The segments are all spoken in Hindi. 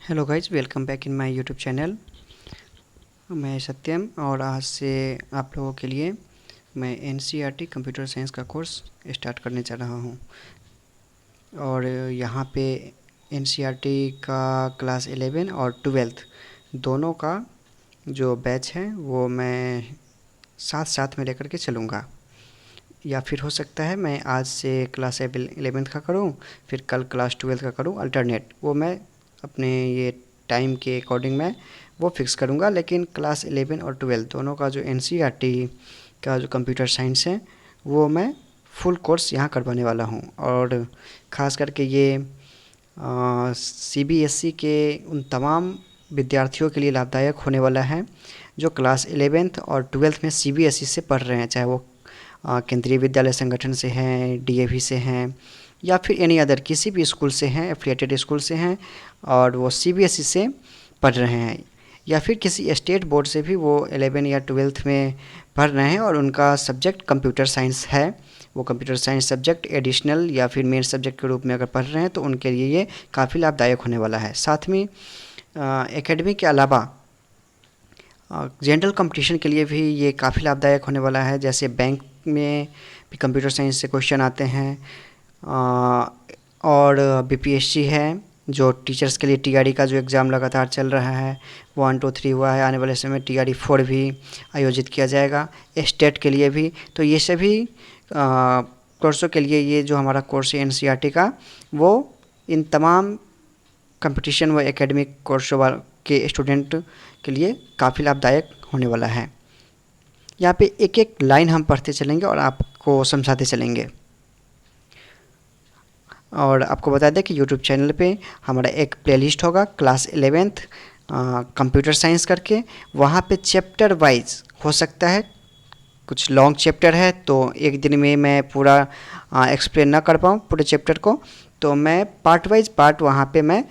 Hello guys, welcome back in my YouTube channel. मैं सत्यम और आज से आप लोगों के लिए मैं एनसीईआरटी कंप्यूटर साइंस का कोर्स स्टार्ट करने जा रहा हूँ। और यहाँ पे एनसीईआरटी का क्लास 11 और 12 दोनों का जो बैच है वो मैं साथ साथ में लेकर के चलूँगा। या फिर हो सकता है मैं आज से क्लास 11 का करूँ, फिर कल क्लास 12 का करूँ, अल्टरनेट। वो मैं अपने ये टाइम के अकॉर्डिंग मैं वो फिक्स करूँगा। लेकिन क्लास 11 और 12 दोनों का जो एनसीईआरटी का जो कंप्यूटर साइंस है वो मैं फुल कोर्स यहाँ करवाने वाला हूँ। और ख़ास करके ये सीबीएसई के उन तमाम विद्यार्थियों के लिए लाभदायक होने वाला है जो क्लास 11th और 12th में सीबीएसई से पढ़ रहे हैं, चाहे वो केंद्रीय विद्यालय संगठन से हैं, डीएवी से हैं, या फिर एनी अदर किसी भी स्कूल से हैं, एफिलिएटेड स्कूल से हैं और वो सीबीएसई से पढ़ रहे हैं, या फिर किसी स्टेट बोर्ड से भी वो 11 या 12th में पढ़ रहे हैं और उनका सब्जेक्ट कंप्यूटर साइंस है। वो कंप्यूटर साइंस सब्जेक्ट एडिशनल या फिर मेन सब्जेक्ट के रूप में अगर पढ़ रहे हैं तो उनके लिए ये काफ़ी लाभदायक होने वाला है। साथ में एकेडमी के अलावा जनरल कंपटीशन के लिए भी ये काफ़ी लाभदायक होने वाला है। जैसे बैंक में भी कंप्यूटर साइंस से क्वेश्चन आते हैं, और बीपीएससी है जो टीचर्स के लिए टीआरई का जो एग्ज़ाम लगातार चल रहा है, 1 2 3 हुआ है, आने वाले समय टीआरई 4 भी आयोजित किया जाएगा स्टेट के लिए भी। तो ये सभी कोर्सों के लिए ये जो हमारा कोर्स है एनसीईआरटी का, वो इन तमाम कंपटीशन व एकेडमिक कोर्सों के स्टूडेंट के लिए काफ़ी लाभदायक होने वाला है। यहाँ पे एक एक लाइन हम पढ़ते चलेंगे और आपको समझाते चलेंगे। और आपको बता दें कि यूट्यूब चैनल पे हमारा एक प्लेलिस्ट होगा क्लास 11th कंप्यूटर साइंस करके। वहाँ पे चैप्टर वाइज हो सकता है कुछ लॉन्ग चैप्टर है तो एक दिन में मैं पूरा एक्सप्लेन ना कर पाऊँ पूरे चैप्टर को, तो मैं पार्ट वाइज पार्ट वहाँ पे मैं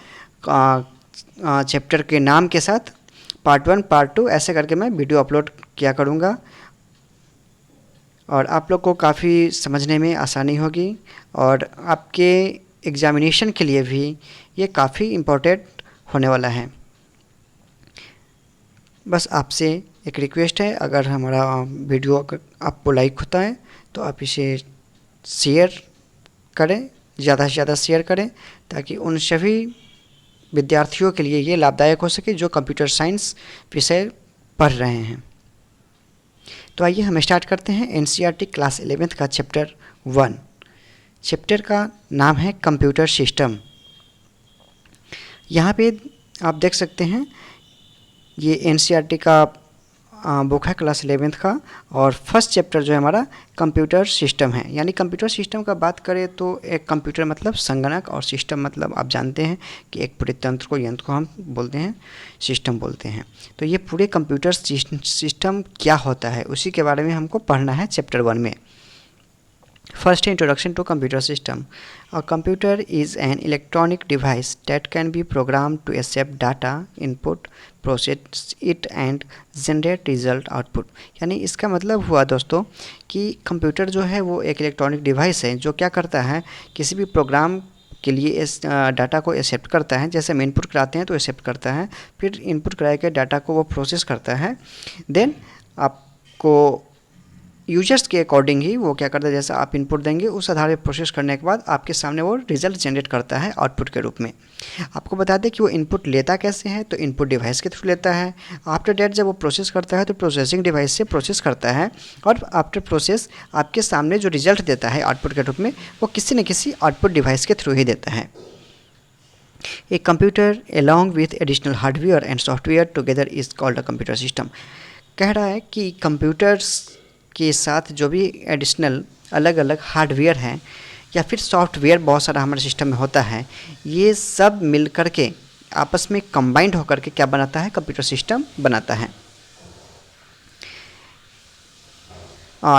चैप्टर के नाम के साथ पार्ट 1 पार्ट 2 ऐसे करके मैं वीडियो अपलोड किया करूँगा और आप लोग को काफ़ी समझने में आसानी होगी और आपके एग्ज़ामिनेशन के लिए भी ये काफ़ी इम्पोर्टेंट होने वाला है। बस आपसे एक रिक्वेस्ट है, अगर हमारा वीडियो आपको लाइक होता है तो आप इसे शेयर करें, ज़्यादा से ज़्यादा शेयर करें, ताकि उन सभी विद्यार्थियों के लिए ये लाभदायक हो सके जो कंप्यूटर साइंस विषय पढ़ रहे हैं। तो आइए हम स्टार्ट करते हैं एनसीईआरटी क्लास 11th का चैप्टर 1। चैप्टर का नाम है कंप्यूटर सिस्टम। यहाँ पे आप देख सकते हैं ये एनसीईआरटी का बुक है क्लास 11th का, और फर्स्ट चैप्टर जो है हमारा कंप्यूटर सिस्टम है। यानी कंप्यूटर सिस्टम का बात करें तो एक कंप्यूटर मतलब संगणक और सिस्टम मतलब आप जानते हैं कि एक पूरे तंत्र को, यंत्र को हम बोलते हैं सिस्टम बोलते हैं। तो ये पूरे कंप्यूटर सिस्टम क्या होता है उसी के बारे में हमको पढ़ना है चैप्टर 1 में। First, introduction to computer system. A computer is an electronic device that can be programmed to accept data input, process it and generate result output. यानी इसका मतलब हुआ दोस्तों कि कंप्यूटर जो है वो एक इलेक्ट्रॉनिक डिवाइस है जो क्या करता है, किसी भी प्रोग्राम के लिए इस डाटा को एक्सेप्ट करता है। जैसे हम इनपुट कराते हैं तो एक्सेप्ट करता है, फिर इनपुट कराए के डाटा को वो प्रोसेस करता है, देन आपको यूजर्स के अकॉर्डिंग ही वो क्या करता है, जैसा आप इनपुट देंगे उस आधार पर प्रोसेस करने के बाद आपके सामने वो रिजल्ट जनरेट करता है आउटपुट के रूप में। आपको बता दें कि वो इनपुट लेता कैसे है, तो इनपुट डिवाइस के थ्रू लेता है। आफ्टर डेट जब वो प्रोसेस करता है तो प्रोसेसिंग डिवाइस से प्रोसेस करता है, और आफ्टर प्रोसेस आपके सामने जो रिजल्ट देता है आउटपुट के रूप में वो किसी न किसी आउटपुट डिवाइस के थ्रू ही देता है। A computer along with additional hardware and software together is called a computer system। कह रहा है कि कंप्यूटर्स के साथ जो भी एडिशनल अलग अलग हार्डवेयर हैं या फिर सॉफ्टवेयर बहुत सारा हमारे सिस्टम में होता है, ये सब मिल कर के आपस में कंबाइंड होकर के क्या बनाता है, कंप्यूटर सिस्टम बनाता है।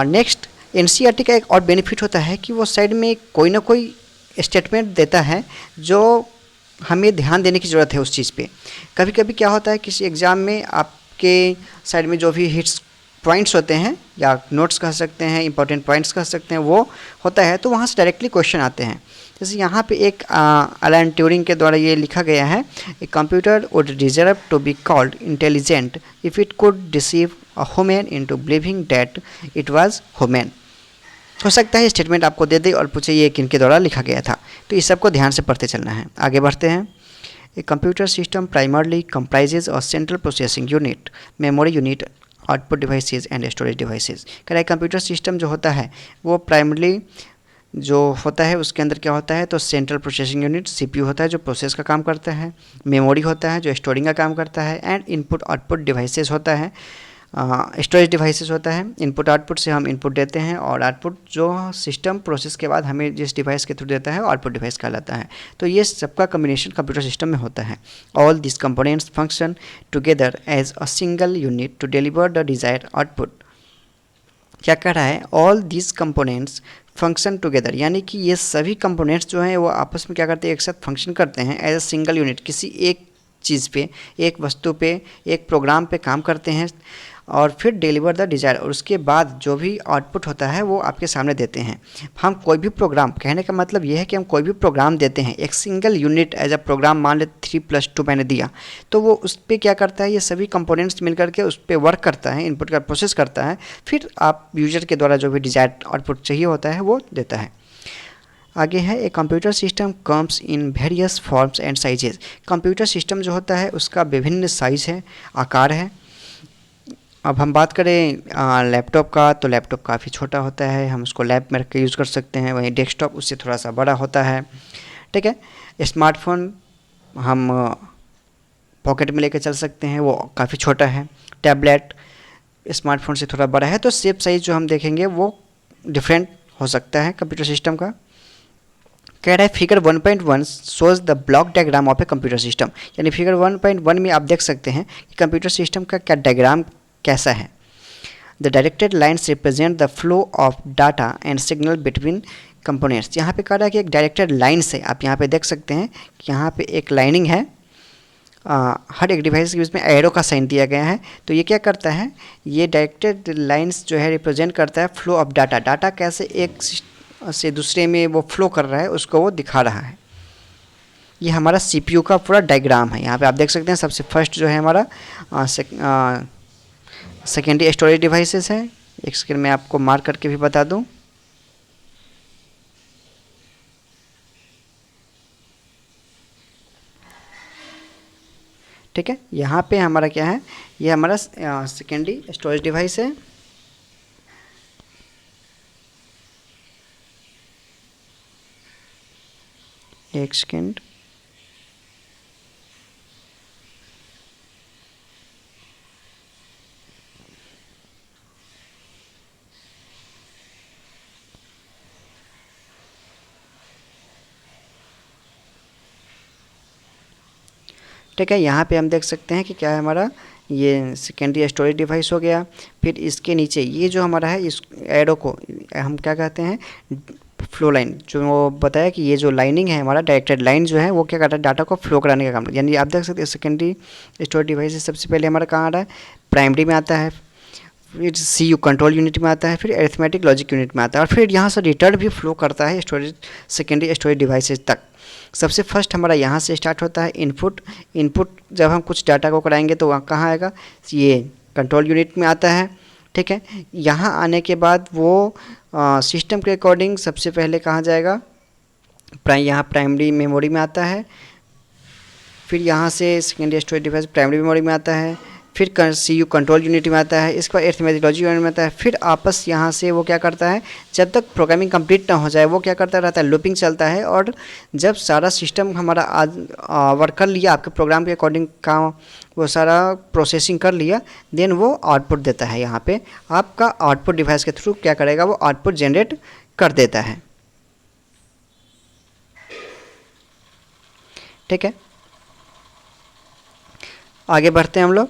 नेक्स्ट, एनसीईआरटी का एक और बेनिफिट होता है कि वो साइड में कोई ना कोई स्टेटमेंट देता है जो हमें ध्यान देने की ज़रूरत है उस चीज़ पे। कभी कभी क्या होता है किसी एग्ज़ाम में आपके साइड में जो भी हिट्स पॉइंट्स होते हैं या नोट्स कह सकते हैं, इंपॉर्टेंट पॉइंट्स कह सकते हैं, वो होता है तो वहाँ से डायरेक्टली क्वेश्चन आते हैं। जैसे यहाँ पे एक अलान ट्यूरिंग के द्वारा ये लिखा गया है, a computer would deserve to be called intelligent if it could deceive a human into believing that it was human. हो सकता है स्टेटमेंट आपको दे दे और पूछे ये किनके द्वारा लिखा गया था, तो इस सबको ध्यान से पढ़ते चलना है। आगे बढ़ते हैं। A computer system primarily comprises a central processing unit, memory unit, output devices and storage devices. कह रहा है कंप्यूटर सिस्टम जो होता है वो प्राइमरली जो होता है उसके अंदर क्या होता है, तो सेंट्रल प्रोसेसिंग यूनिट सीपीयू होता है जो प्रोसेस का काम करता है, मेमोरी होता है जो स्टोरिंग का काम करता है, एंड इनपुट आउटपुट डिवाइसेस होता है, स्टोरेज डिवाइसेस होता है। इनपुट आउटपुट से हम इनपुट देते हैं और आउटपुट जो सिस्टम प्रोसेस के बाद हमें जिस डिवाइस के थ्रू देता है आउटपुट डिवाइस कहलाता है। तो ये सबका कम्बिनेशन कंप्यूटर सिस्टम में होता है। All this components function together as a single unit to deliver the desired output. क्या कह रहा है, all this components function together, यानी कि ये सभी कंपोनेंट्स जो हैं वो आपस में क्या करते हैं, एक साथ फंक्शन करते हैं एज अ सिंगल यूनिट, किसी एक चीज़ पे, एक वस्तु पे, एक प्रोग्राम पे काम करते हैं और फिर डिलीवर द डिज़ायर, और उसके बाद जो भी आउटपुट होता है वो आपके सामने देते हैं। हम कोई भी प्रोग्राम, कहने का मतलब ये है कि हम कोई भी प्रोग्राम देते हैं, एक single unit as a program, मान ले 3+2 मैंने दिया, तो वो उस पर क्या करता है, ये सभी कंपोनेंट्स मिल करके उस पर वर्क करता है, इनपुट का प्रोसेस करता है, फिर आप यूजर के द्वारा जो भी डिज़ायर्ड आउटपुट चाहिए होता है वो देता है। आगे है, a computer system comes in various forms and sizes. Computer system जो होता है उसका विभिन्न साइज़ है, आकार है। अब हम बात करें लैपटॉप का, तो लैपटॉप काफ़ी छोटा होता है, हम उसको लैब में रख के यूज़ कर सकते हैं। वहीं डेस्कटॉप उससे थोड़ा सा बड़ा होता है, ठीक है। स्मार्टफोन हम पॉकेट में लेकर चल सकते हैं, वो काफ़ी छोटा है। टैबलेट स्मार्टफोन से थोड़ा बड़ा है, तो शेप साइज़ जो हम देखेंगे वो डिफरेंट हो सकता है कंप्यूटर सिस्टम का। कह रहा है figure 1.1 shows the block diagram of a computer system, यानी फिगर 1.1 में आप देख सकते हैं कि कंप्यूटर सिस्टम का क्या डायग्राम कैसा है। The directed lines represent the flow of data and signal between components. यहाँ पे कह रहा है कि एक डायरेक्टेड लाइन से, आप यहाँ पे देख सकते हैं कि यहाँ पे एक लाइनिंग है, हर एक डिवाइस के बीच में एरो का साइन दिया गया है। तो ये क्या करता है, ये डायरेक्टेड लाइन्स जो है रिप्रेजेंट करता है फ्लो ऑफ डाटा, डाटा कैसे एक से दूसरे में वो फ्लो कर रहा है उसको वो दिखा रहा है। ये हमारा सीपीयू का पूरा डायग्राम है। यहाँ पे आप देख सकते हैं सबसे फर्स्ट जो है हमारा सेकेंडरी स्टोरेज डिवाइसेस है। एक सेकेंड में आपको मार्क करके भी बता दूं। ठीक है, यहाँ पे हमारा क्या है, ये हमारा सेकेंडरी स्टोरेज डिवाइस है। एक सेकेंड, ठीक है। यहाँ पे हम देख सकते हैं कि क्या है हमारा, ये सेकेंडरी स्टोरेज डिवाइस हो गया। फिर इसके नीचे ये जो हमारा है, इस एरो को हम क्या कहते हैं, फ्लो लाइन, जो वो बताया कि ये जो लाइनिंग है हमारा डायरेक्टेड लाइन जो है वो क्या करता है, डाटा को फ्लो कराने का काम। यानी आप देख सकते हैं सेकेंडरी स्टोरेज डिवाइस सबसे पहले हमारा कहाँ आ रहा है, प्राइमरी में आता है, फिर सीयू कंट्रोल यूनिट में आता है, फिर अरिथमेटिक लॉजिक यूनिट में आता है, और फिर यहाँ से रिटर्न भी फ्लो करता है स्टोरेज सेकेंडरी स्टोरेज डिवाइसेज तक। सबसे फर्स्ट हमारा यहाँ से स्टार्ट होता है इनपुट। इनपुट जब हम कुछ डाटा को कराएंगे तो वहाँ कहाँ आएगा, ये कंट्रोल यूनिट में आता है, ठीक है। यहाँ आने के बाद वो सिस्टम के अकॉर्डिंग सबसे पहले कहाँ जाएगा, यहाँ प्राइमरी मेमोरी में आता है, फिर यहाँ से secondary storage device primary memory में आता है, फिर सीयू कंट्रोल यूनिट में आता है, इसके बाद अरिथमेटिक लॉजिक यूनिट में आता है। फिर आपस यहाँ से वो क्या करता है, जब तक प्रोग्रामिंग कंप्लीट ना हो जाए वो क्या करता रहता है, लूपिंग चलता है। और जब सारा सिस्टम हमारा आज वर्क कर लिया, आपके प्रोग्राम के अकॉर्डिंग का वो सारा प्रोसेसिंग कर लिया, देन वो आउटपुट देता है। यहाँ पे आपका आउटपुट डिवाइस के थ्रू क्या करेगा, वो आउटपुट जनरेट कर देता है, ठीक है। आगे बढ़ते हैं हम लोग।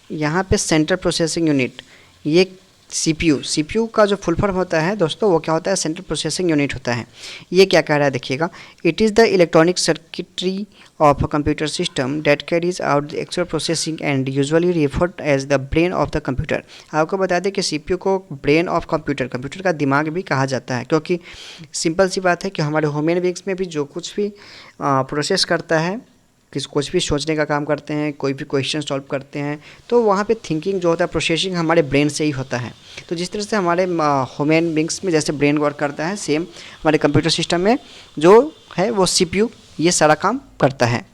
यहाँ पे सेंट्रल प्रोसेसिंग यूनिट, ये सीपीयू का जो फुल फॉर्म होता है दोस्तों, वो क्या होता है, सेंट्रल प्रोसेसिंग यूनिट होता है। ये क्या कह रहा है देखिएगा, it is the electronic circuitry of a computer system that carries out the actual processing and usually referred as the brain of the computer. आपको बता दें कि सीपीयू को ब्रेन ऑफ कंप्यूटर का दिमाग भी कहा जाता है, क्योंकि सिंपल सी बात है कि हमारे ह्यूमन बीइंग्स में भी जो कुछ भी प्रोसेस करता है, कुछ भी सोचने का काम करते हैं, कोई भी क्वेश्चन सॉल्व करते हैं, तो वहाँ पे थिंकिंग जो होता है, प्रोसेसिंग हमारे ब्रेन से ही होता है। तो जिस तरह से हमारे ह्यूमन बीइंग्स में जैसे ब्रेन वर्क करता है, सेम हमारे कंप्यूटर सिस्टम में जो है वो सीपीयू ये सारा काम करता है,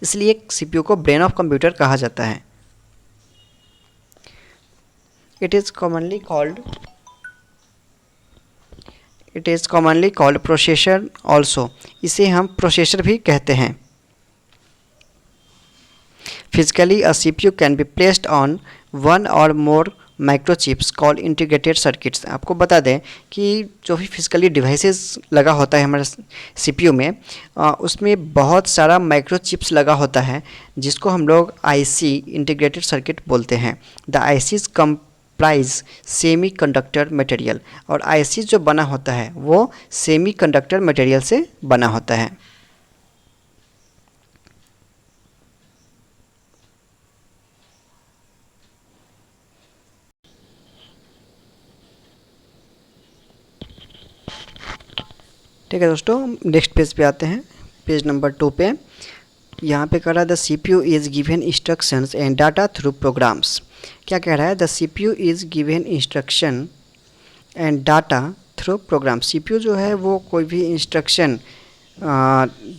इसलिए सीपीयू को ब्रेन ऑफ कंप्यूटर कहा जाता है। It is commonly called processor also, इसे हम प्रोसेसर भी कहते हैं। Physically, a CPU can be placed on one or more microchips called integrated circuits। आपको बता दें कि जो भी फिजिकली डिवाइसेस लगा होता है हमारे CPU में, उसमें बहुत सारा माइक्रोचिप्स लगा होता है, जिसको हम लोग IC इंटीग्रेटेड सर्किट बोलते हैं। The ICs comprise semi conductor material, और IC जो बना होता है वो सेमी कंडक्टर मटेरियल से बना होता है। ठीक है दोस्तों, नेक्स्ट पेज पे आते हैं, पेज नंबर 2 पे। यहाँ पे कह रहा है the CPU is given instructions and data through programs. क्या कह रहा है, the CPU is given instruction and data through program. CPU जो है वो कोई भी इंस्ट्रक्शन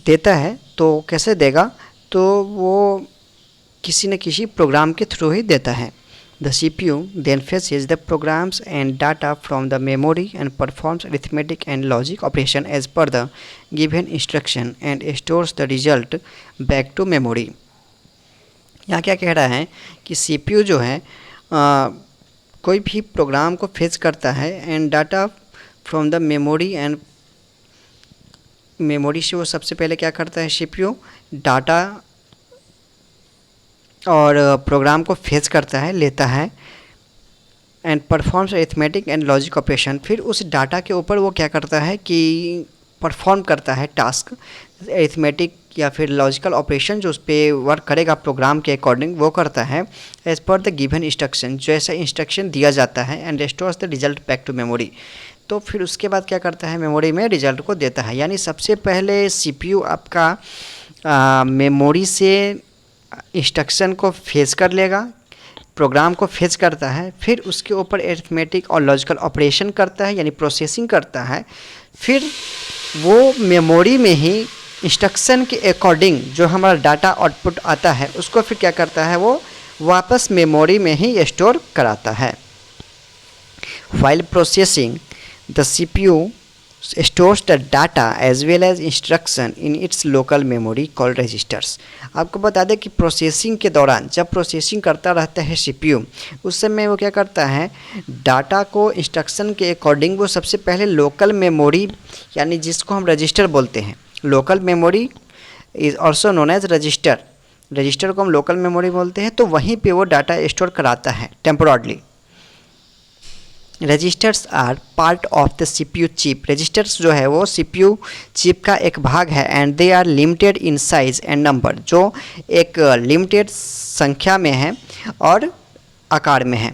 देता है, तो कैसे देगा, तो वो किसी न किसी प्रोग्राम के थ्रू ही देता है। The CPU then fetches the programs and data from the memory and performs arithmetic and logic operation as per the given instruction and stores the result back to memory। यहाँ क्या कह रहा है कि CPU जो है कोई भी प्रोग्राम को फेच करता है and data from the memory, and memory से वो सबसे पहले क्या करता है, CPU डाटा और प्रोग्राम को फेच करता है, लेता है, and performs arithmetic and logic operation. फिर उस डाटा के ऊपर वो क्या करता है कि परफॉर्म करता है टास्क, अरिथमेटिक या फिर लॉजिकल ऑपरेशन जो उस पर वर्क करेगा प्रोग्राम के अकॉर्डिंग, वो करता है as per the given instruction, जो ऐसा इंस्ट्रक्शन दिया जाता है, and restores the result back to memory. तो फिर उसके बाद क्या करता है, मेमोरी में रिजल्ट को देता है। यानी सबसे पहले CPU आपका मेमोरी से इंस्ट्रक्शन को फेच कर लेगा, प्रोग्राम को फेच करता है, फिर उसके ऊपर अरिथमेटिक और लॉजिकल ऑपरेशन करता है, यानी प्रोसेसिंग करता है। फिर वो मेमोरी में ही इंस्ट्रक्शन के अकॉर्डिंग जो हमारा डाटा आउटपुट आता है, उसको फिर क्या करता है, वो वापस मेमोरी में ही स्टोर कराता है। While processing the CPU stores the data as well as instruction in its local memory called registers। आपको बता दें कि प्रोसेसिंग के दौरान, जब प्रोसेसिंग करता रहता है CPU, उस समय वो क्या करता है, डाटा को इंस्ट्रक्शन के अकॉर्डिंग वो सबसे पहले लोकल मेमोरी, यानी जिसको हम रजिस्टर बोलते हैं, local memory is also known as register, register को हम लोकल मेमोरी बोलते हैं, तो वहीं पे वो डाटा स्टोर कराता है temporarily. Registers are part of the CPU chip, registers जो है वो CPU चिप का एक भाग है, and they are limited in size and number, जो एक लिमिटेड संख्या में है और आकार में है।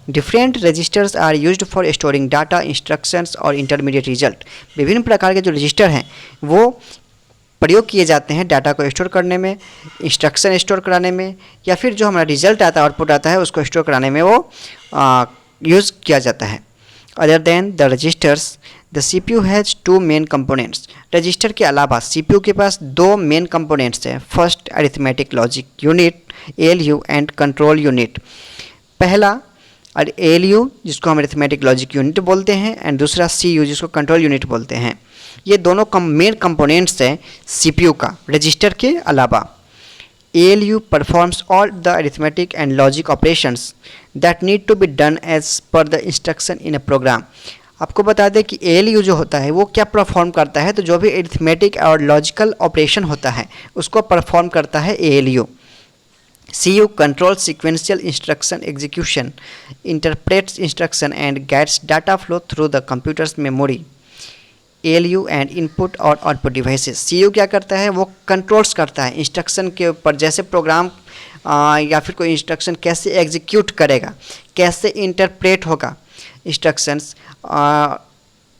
Different registers are used for storing data, instructions और इंटरमीडिएट रिजल्ट। विभिन्न प्रकार के जो रजिस्टर हैं वो प्रयोग किए जाते हैं डाटा को स्टोर करने में, इंस्ट्रक्शन स्टोर कराने में, या फिर जो हमारा रिजल्ट आता है, आउटपुट आता है, उसको स्टोर कराने में वो यूज़ किया जाता है। Other than the registers the CPU has 2 main components. Register के अलावा CPU के पास 2 मेन कंपोनेंट्स हैं। First arithmetic logic unit ALU and control unit. पहला ALU जिसको हम अरिथमेटिक लॉजिक यूनिट बोलते हैं, एंड दूसरा CU जिसको कंट्रोल यूनिट बोलते हैं। ये दोनों मेन कंपोनेंट्स हैं CPU का, रजिस्टर के अलावा। ALU performs all the arithmetic and logic operations that need to be done as per the instruction in a program। आपको बता दें कि ALU जो होता है वो क्या परफॉर्म करता है, तो जो भी अरिथमेटिक और लॉजिकल ऑपरेशन होता है उसको परफॉर्म करता है ALU। CU controls sequential instruction execution, interprets instruction and guides data flow through the computer's memory, ALU and input और आउटपुट डिवाइसेस। CU क्या करता है, वो कंट्रोल्स करता है इंस्ट्रक्शन के ऊपर, जैसे प्रोग्राम या फिर कोई इंस्ट्रक्शन कैसे एग्जीक्यूट करेगा, कैसे इंटरप्रेट होगा instructions,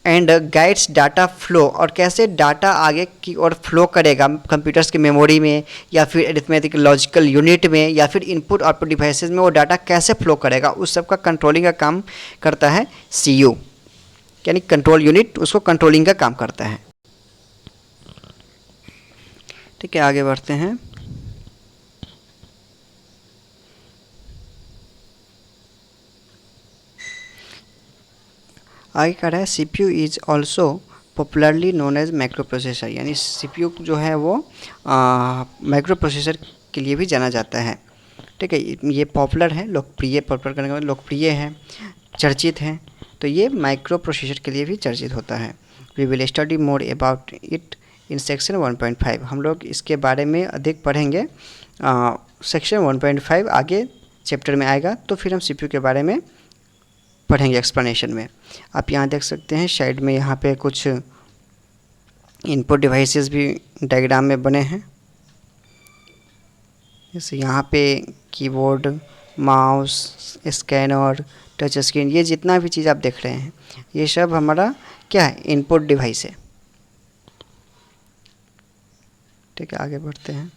and guides data flow, और कैसे डाटा आगे की ओर फ्लो करेगा कंप्यूटर्स की मेमोरी में या फिर अरिथमेटिक लॉजिकल यूनिट में या फिर इनपुट आउटपुट डिवाइसेस में, वो डाटा कैसे फ्लो करेगा उस सब का कंट्रोलिंग का काम करता है CU, यानी कंट्रोल यूनिट उसको कंट्रोलिंग का काम करता है। ठीक है, आगे बढ़ते हैं। आगे कह रहा है CPU is also popularly known as microprocessor, यानी CPU जो है वो माइक्रो प्रोसेसर के लिए भी जाना जाता है। ठीक है, ये पॉपुलर है, लोकप्रिय, पॉपुलर करने का मतलब लोकप्रिय है, चर्चित है, तो ये माइक्रो प्रोसेसर के लिए भी चर्चित होता है। We will study more about it in section 1.5, हम लोग इसके बारे में अधिक पढ़ेंगे सेक्शन 1.5 आगे चैप्टर में आएगा, तो फिर हम CPU के बारे में पढ़ेंगे एक्सप्लेनेशन में। आप यहाँ देख सकते हैं साइड में, यहाँ पे कुछ इनपुट डिवाइसेस भी डायग्राम में बने हैं, जैसे यहाँ पे keyboard, mouse, scanner, touch screen, ये जितना भी चीज़ आप देख रहे हैं ये सब हमारा क्या है, इनपुट डिवाइस है। ठीक है, आगे बढ़ते हैं।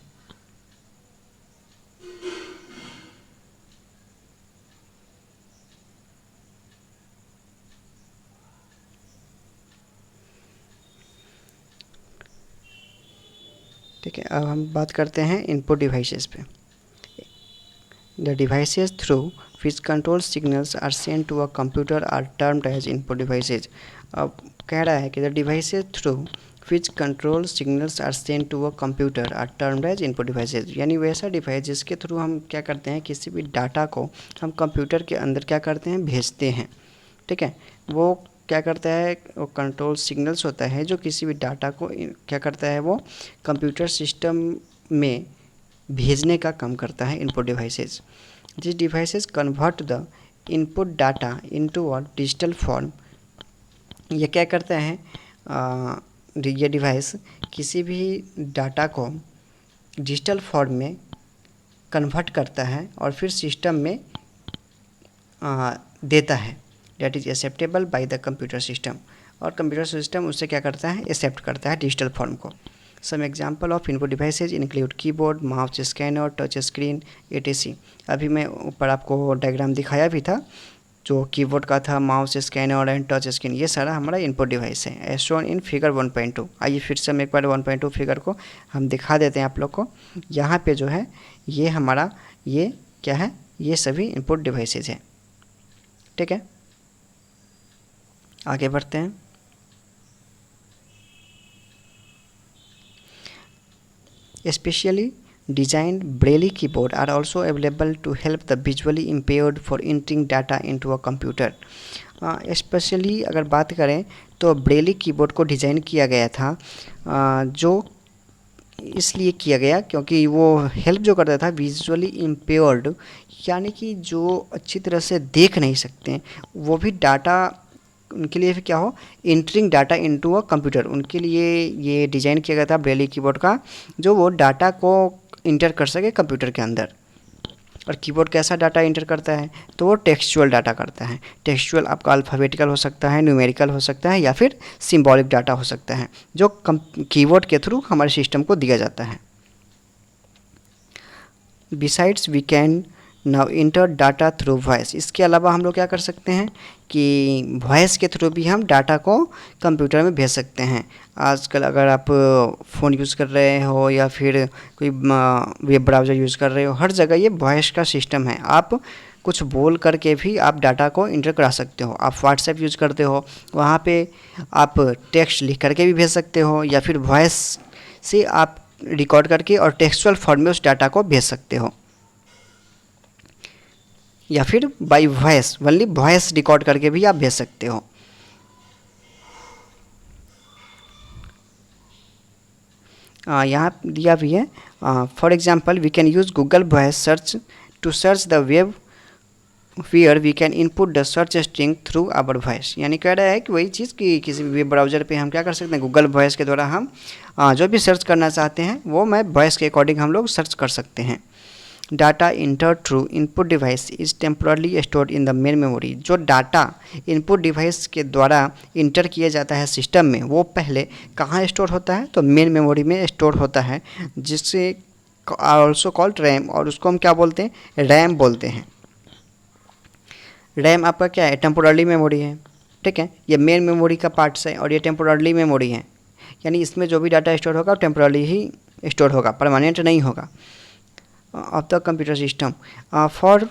ठीक है, अब हम बात करते हैं इनपुट डिवाइसेस पे। The devices through which control signals are sent to a computer are termed as input devices। अब कह रहा है कि the devices through which control signals are sent to a computer are termed as input devices, यानी वैसा डिवाइस जिसके थ्रू हम क्या करते हैं, किसी भी डाटा को हम कंप्यूटर के अंदर क्या करते हैं, भेजते हैं। ठीक है, वो क्या करता है, वो कंट्रोल सिग्नल्स होता है जो किसी भी डाटा को क्या करता है, वो कंप्यूटर सिस्टम में भेजने का काम करता है input devices. These devices convert the input data into a digital form। ये क्या करता है, ये डिवाइस किसी भी डाटा को डिजिटल फॉर्म में कन्वर्ट करता है और फिर सिस्टम में देता है, that is acceptable by the computer system, और कंप्यूटर सिस्टम उससे क्या करता है, एक्सेप्ट करता है डिजिटल फॉर्म को। Some example of input devices include keyboard, mouse, scanner, touch screen, etc। अभी मैं ऊपर आपको डायग्राम दिखाया भी था, जो कीबोर्ड का था, mouse, scanner and touch screen, ये सारा हमारा इनपुट डिवाइस है, एज शोन इन फिगर 1.2। आइए फिर से हम एक बार 1.2 फिगर को हम दिखा देते हैं आप लोग को। यहाँ पे जो है ये हमारा, ये क्या है, ये सभी इनपुट डिवाइसेज हैं। ठीक है, आगे बढ़ते हैं। Especially designed Braille keyboard are also available to help the visually impaired for entering data into a computer। Specially अगर बात करें तो ब्रेली कीबोर्ड को डिज़ाइन किया गया था, जो इसलिए किया गया क्योंकि वो हेल्प जो करता था विजुअली इम्पेयर्ड, यानी कि जो अच्छी तरह से देख नहीं सकते वो भी डाटा, उनके लिए फिर क्या हो, entering data into a computer, उनके लिए ये डिज़ाइन किया गया था ब्रेली कीबोर्ड का, जो वो डाटा को इंटर कर सके कंप्यूटर के अंदर। और कीबोर्ड कैसा डाटा इंटर करता है, तो वो टेक्सचुअल डाटा करता है। टेक्सचुअल आपका अल्फ़ाबेटिकल हो सकता है, न्यूमेरिकल हो सकता है, या फिर सिंबॉलिक डाटा हो सकता है, जो कीबोर्ड के थ्रू हमारे सिस्टम को दिया जाता है। Besides we can now enter data through voice, इसके अलावा हम लोग क्या कर सकते हैं कि वॉइस के थ्रू भी हम डाटा को कंप्यूटर में भेज सकते हैं। आजकल अगर आप फ़ोन यूज़ कर रहे हो या फिर कोई वेब ब्राउज़र यूज़ कर रहे हो, हर जगह ये वॉइस का सिस्टम है। आप कुछ बोल करके भी आप डाटा को इंटर करा सकते हो। आप व्हाट्सएप यूज़ करते हो, वहाँ पे आप टेक्स्ट लिख करके भी भेज सकते हो, या फिर वॉइस से आप रिकॉर्ड करके और टेक्सचुअल फॉर्म में उस डाटा को भेज सकते हो, या फिर by voice, only voice record करके भी आप भेज सकते हो। यहाँ दिया भी है for example we can use Google voice search to search the web where we can input the search string through our voice. यानी कह रहा है कि वही चीज़ कि किसी भी वेब ब्राउज़र पे हम क्या कर सकते हैं, गूगल वॉइस के द्वारा हम जो भी सर्च करना चाहते हैं वो मैं वॉइस के अकॉर्डिंग हम लोग सर्च कर सकते हैं। Data inter through input device is temporarily stored in the main memory. जो डाटा इनपुट डिवाइस के द्वारा इंटर किया जाता है सिस्टम में वो पहले कहाँ स्टोर होता है, तो मेन मेमोरी में स्टोर होता है, जिससे ऑल्सो कॉल्ड रैम, और उसको हम क्या बोलते हैं, रैम बोलते हैं। रैम आपका क्या है, टेम्पोरली मेमोरी है, ठीक है। ये मेन मेमोरी का पार्ट्स है और ये टेम्पोरली मेमोरी है, यानी इसमें जो भी डाटा स्टोर होगा टेम्पोरली ही स्टोर होगा, परमानेंट नहीं होगा। Of the computer system for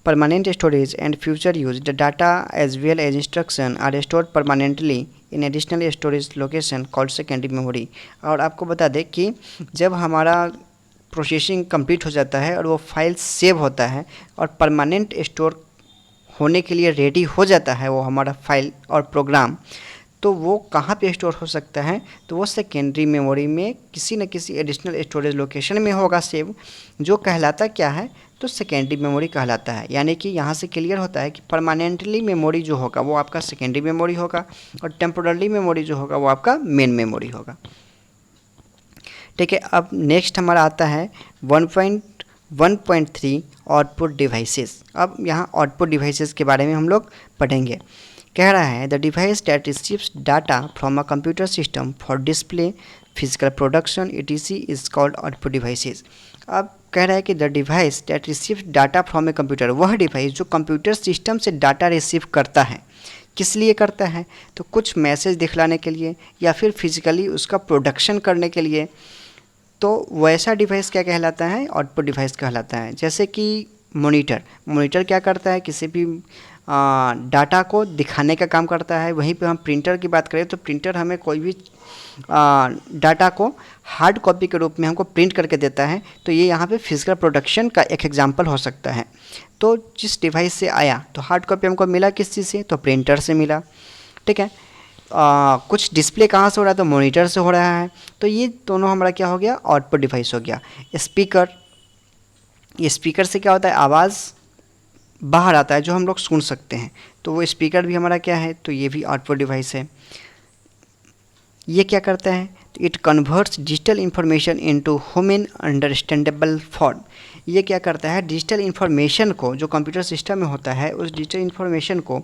permanent storage and future use, the data as well as instruction are stored permanently in additional storage location called secondary memory। और आपको बता दें कि जब हमारा प्रोसेसिंग कंप्लीट हो जाता है और वो फाइल सेव होता है और परमानेंट स्टोर होने के लिए रेडी हो जाता है वो हमारा फाइल और प्रोग्राम, तो वो कहाँ पे स्टोर हो सकता है, तो वो सेकेंडरी मेमोरी में किसी न किसी एडिशनल स्टोरेज लोकेशन में होगा सेव, जो कहलाता क्या है, तो सेकेंडरी मेमोरी कहलाता है। यानी कि यहाँ से क्लियर होता है कि परमानेंटली मेमोरी जो होगा वो आपका सेकेंडरी मेमोरी होगा और टेम्पोरली मेमोरी जो होगा वो आपका मेन मेमोरी होगा, ठीक है। अब नेक्स्ट हमारा आता है 1.1.3 आउटपुट डिवाइसेस। अब यहाँ आउटपुट डिवाइसेस के बारे में हम लोग पढ़ेंगे। कह रहा है the device that receives data from a computer system for display physical production etc is called output devices. अब कह रहा है कि the device that receives data from a computer, वह डिवाइस जो कंप्यूटर सिस्टम से डाटा रिसीव करता है, किस लिए करता है, तो कुछ मैसेज दिखलाने के लिए या फिर फिजिकली उसका प्रोडक्शन करने के लिए, तो वैसा डिवाइस क्या कहलाता है, आउटपुट डिवाइस कहलाता है। जैसे कि मॉनिटर क्या करता है, किसी भी डाटा को दिखाने का काम करता है। वहीं पे हम प्रिंटर की बात करें तो प्रिंटर हमें कोई भी डाटा को हार्ड कॉपी के रूप में हमको प्रिंट करके देता है, तो ये यहाँ पे फिजिकल प्रोडक्शन का एक एग्जांपल हो सकता है। तो जिस डिवाइस से आया तो हार्ड कॉपी हमको मिला किस चीज़ से, तो प्रिंटर से मिला, ठीक है। कुछ डिस्प्ले कहाँ से हो रहा है, तो मॉनिटर से हो रहा है, तो ये दोनों हमारा क्या हो गया, आउटपुट डिवाइस हो गया। स्पीकर, ये स्पीकर से क्या होता है, आवाज़ बाहर आता है जो हम लोग सुन सकते हैं, तो वो स्पीकर भी हमारा क्या है, तो ये भी आउटपुट डिवाइस है। ये क्या करता है, तो it converts digital information into human understandable form. ये क्या करता है, डिजिटल इन्फॉर्मेशन को जो कंप्यूटर सिस्टम में होता है उस डिजिटल इन्फॉर्मेशन को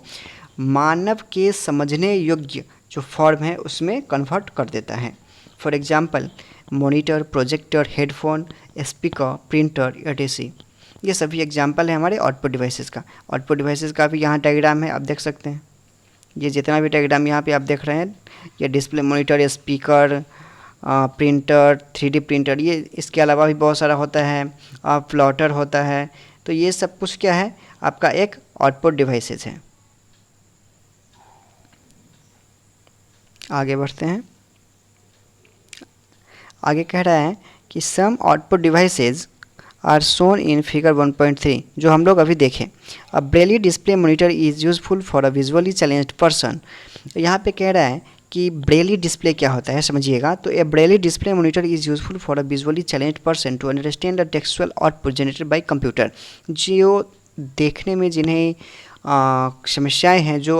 मानव के समझने योग्य जो फॉर्म है उसमें कन्वर्ट कर देता है। For example monitor, projector, headphone, speaker, printer etc, ये सभी एग्जांपल है हमारे आउटपुट डिवाइसेस का। आउटपुट डिवाइसेस का भी यहाँ डायग्राम है, आप देख सकते हैं। ये जितना भी डायग्राम यहाँ पे आप देख रहे हैं, ये display, monitor, speaker, printer, 3D printer, ये इसके अलावा भी बहुत सारा होता है, प्लॉटर होता है, तो ये सब कुछ क्या है, आपका एक आउटपुट डिवाइसेस है। आगे बढ़ते हैं। आगे कह रहा है कि some output devices are shown in figure 1.3, जो हम लोग अभी देखें। A braille display monitor is useful for a visually challenged person. तो यहाँ पे कह रहा है कि ब्रेली डिस्प्ले क्या होता है, समझिएगा। तो a braille display monitor is useful for a visually challenged person to understand the textual output generated by computer. जो देखने में जिन्हें समस्याएँ हैं, जो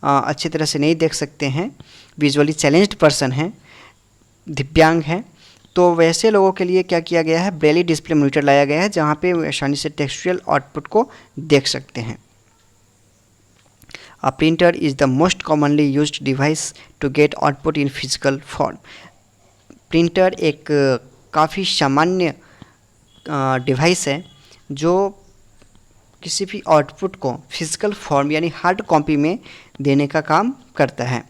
अच्छी तरह से नहीं देख सकते हैं, विजुअली चैलेंज्ड पर्सन हैं, दिव्यांग हैं, तो वैसे लोगों के लिए क्या किया गया है, ब्रेली डिस्प्ले मॉनिटर लाया गया है, जहाँ पे आसानी से टेक्सचुअल आउटपुट को देख सकते हैं। A printer is the most commonly used device to get output in physical form. Printer एक काफ़ी सामान्य डिवाइस है जो किसी भी आउटपुट को फिजिकल फॉर्म यानी हार्ड कॉपी में देने का काम करता है।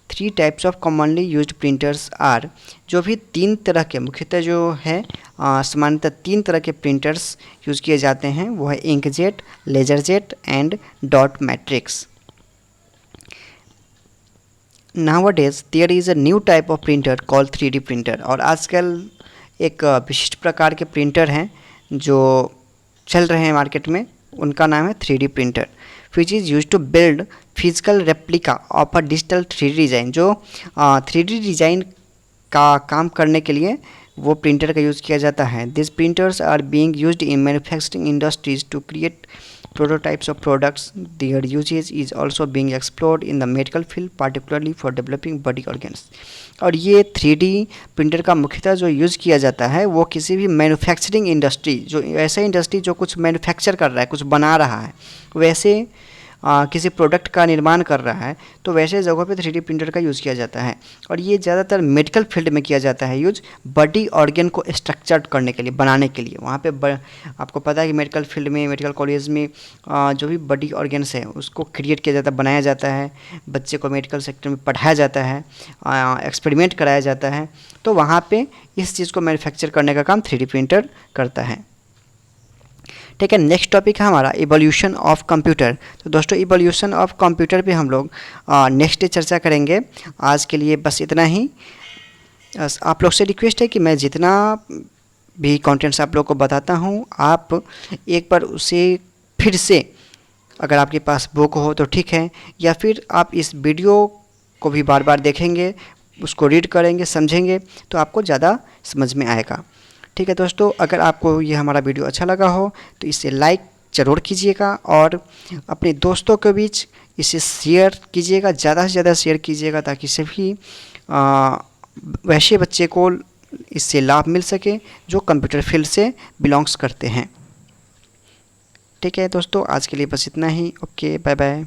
3 types of commonly used printers are, जो भी 3 तरह के मुख्यतः जो है सामान्यतः 3 तरह के प्रिंटर्स यूज़ किए जाते हैं, वो है inkjet, laserjet and dot matrix. Nowadays there is a new type of printer called 3D printer. और आजकल एक विशिष्ट प्रकार के प्रिंटर हैं जो चल रहे हैं मार्केट में, उनका नाम है 3D printer, which is use to build physical replica of a digital 3D design. जो 3D डिज़ाइन का काम करने के लिए वो प्रिंटर का यूज़ किया जाता है। This printers are being used in manufacturing industries to create prototypes of products. Their usage is also being explored in the medical field, particularly for developing body organs. और ये 3D प्रिंटर का मुख्यतः जो यूज़ किया जाता है वो किसी भी मैन्युफैक्चरिंग इंडस्ट्री, जो ऐसा इंडस्ट्री जो कुछ मैन्युफैक्चर कर रहा है, कुछ बना रहा है, वैसे किसी प्रोडक्ट का निर्माण कर रहा है, तो वैसे जगहों पे 3D प्रिंटर का यूज़ किया जाता है। और ये ज़्यादातर मेडिकल फील्ड में किया जाता है यूज, बॉडी ऑर्गन को स्ट्रक्चर्ड करने के लिए, बनाने के लिए। वहाँ पे आपको पता है कि मेडिकल फील्ड में, मेडिकल कॉलेज में जो भी बॉडी ऑर्गन्स है उसको क्रिएट किया जाता है, बनाया जाता है, बच्चे को मेडिकल सेक्टर में पढ़ाया जाता है, एक्सपेरिमेंट कराया जाता है, तो वहाँ पे इस चीज़ को मैन्युफैक्चर करने का काम 3D प्रिंटर करता है। ठीक है, नेक्स्ट टॉपिक है हमारा इवोल्यूशन ऑफ कंप्यूटर। तो दोस्तों इवोल्यूशन ऑफ कंप्यूटर पे हम लोग नेक्स्ट डे चर्चा करेंगे। आज के लिए बस इतना ही। आप लोग से रिक्वेस्ट है कि मैं जितना भी कंटेंट्स आप लोग को बताता हूँ, आप एक बार उसे फिर से, अगर आपके पास बुक हो तो ठीक है, या फिर आप इस वीडियो को भी बार बार देखेंगे, उसको रीड करेंगे, समझेंगे, तो आपको ज़्यादा समझ में आएगा। ठीक है दोस्तों, अगर आपको ये हमारा वीडियो अच्छा लगा हो तो इसे लाइक ज़रूर कीजिएगा और अपने दोस्तों के बीच इसे शेयर कीजिएगा, ज़्यादा से ज़्यादा शेयर कीजिएगा, ताकि सभी वैसे बच्चे को इससे लाभ मिल सके जो कंप्यूटर फील्ड से बिलोंग्स करते हैं। ठीक है दोस्तों, आज के लिए बस इतना ही। Okay, bye bye.